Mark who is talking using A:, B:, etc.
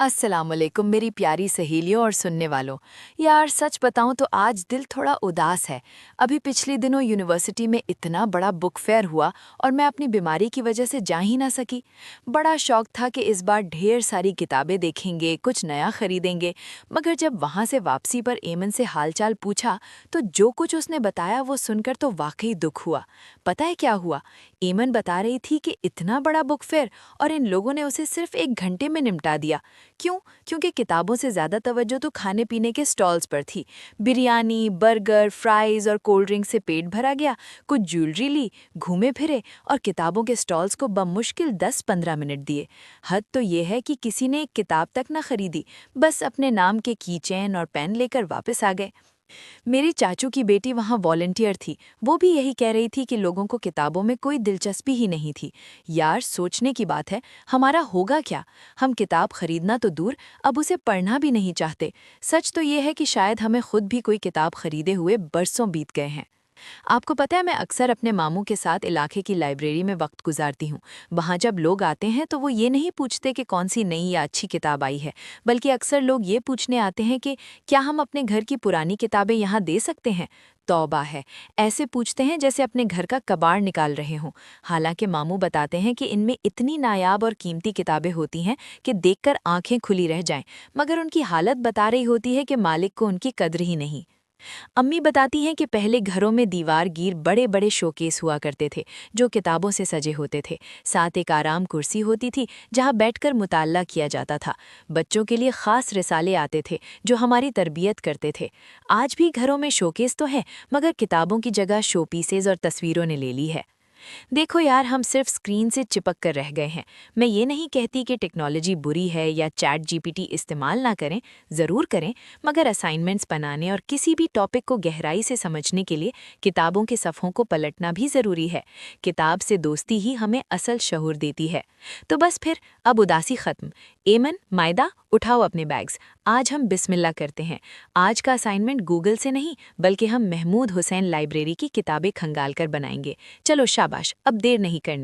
A: अस्सलामुअलैकुम मेरी प्यारी सहेलियों और सुनने वालों। यार सच बताऊं तो आज दिल थोड़ा उदास है। अभी पिछले दिनों यूनिवर्सिटी में इतना बड़ा बुक फेयर हुआ और मैं अपनी बीमारी की वजह से जा ही ना सकी। बड़ा शौक था कि इस बार ढेर सारी किताबें देखेंगे, कुछ नया खरीदेंगे। मगर जब वहां से वापसी पर एमन से हालचाल पूछा तो जो कुछ उसने बताया वो सुनकर तो वाकई दुख हुआ। पता है क्या हुआ? एमन बता रही थी कि इतना बड़ा बुक फेयर और इन लोगों ने उसे सिर्फ 1 घंटे में निपटा दिया। क्यों? क्योंकि किताबों से ज़्यादा तवज्जो तो खाने पीने के स्टॉल्स पर थी। बिरयानी, बर्गर, फ्राइज़ और कोल्ड ड्रिंक से पेट भरा गया, कुछ ज्वेलरी ली, घूमे फिरे और किताबों के स्टॉल्स को बमुश्किल 10-15 मिनट दिए। हद तो ये है कि किसी ने एक किताब तक न खरीदी, बस अपने नाम के कीचेन और पेन लेकर वापस आ गए। मेरी चाचू की बेटी वहाँ वॉलंटियर थी। वो भी यही कह रही थी कि लोगों को किताबों में कोई दिलचस्पी ही नहीं थी। यार सोचने की बात है, हमारा होगा क्या? हम किताब खरीदना तो दूर, अब उसे पढ़ना भी नहीं चाहते। सच तो ये है कि शायद हमें खुद भी कोई किताब खरीदे हुए बरसों बीत गए हैं। आपको पता है मैं अक्सर अपने मामू के साथ इलाके की लाइब्रेरी में वक्त गुजारती हूँ। वहाँ जब लोग आते हैं तो वो ये नहीं पूछते कि कौन सी नई या अच्छी किताब आई है, बल्कि अक्सर लोग ये पूछने आते हैं कि क्या हम अपने घर की पुरानी किताबें यहाँ दे सकते हैं। तौबा है, ऐसे पूछते हैं जैसे अपने घर का कबाड़ निकाल रहे हों। हालांकि मामू बताते हैं कि इनमें इतनी नायाब और कीमती किताबें होती हैं कि देखकर आंखें खुली रह जाएं, मगर उनकी हालत बता रही होती है कि मालिक को उनकी कद्र ही नहीं। अम्मी बताती हैं कि पहले घरों में दीवार गिर बड़े बड़े शोकेस हुआ करते थे जो किताबों से सजे होते थे। साथ एक आराम कुर्सी होती थी जहां बैठकर मुताल्ला किया जाता था। बच्चों के लिए खास रिसाले आते थे जो हमारी तरबियत करते थे। आज भी घरों में शोकेस तो है, मगर किताबों की जगह शोपीसेज और तस्वीरों ने ले ली है। देखो यार, हम सिर्फ स्क्रीन से चिपक कर रह गए हैं। मैं ये नहीं कहती कि टेक्नोलॉजी बुरी है या चैट जीपीटी इस्तेमाल ना करें, ज़रूर करें, मगर असाइनमेंट्स बनाने और किसी भी टॉपिक को गहराई से समझने के लिए किताबों के सफ़ों को पलटना भी ज़रूरी है। किताब से दोस्ती ही हमें असल शऊर देती है। तो बस फिर अब उदासी ख़त्म। एमन, मायदा, उठाओ अपने बैग्स। आज हम बिस्मिल्लाह करते हैं। आज का असाइनमेंट गूगल से नहीं, बल्कि हम महमूद हुसैन लाइब्रेरी की किताबें खंगाल कर बनाएंगे। चलो शाबाश, अब देर नहीं करनी।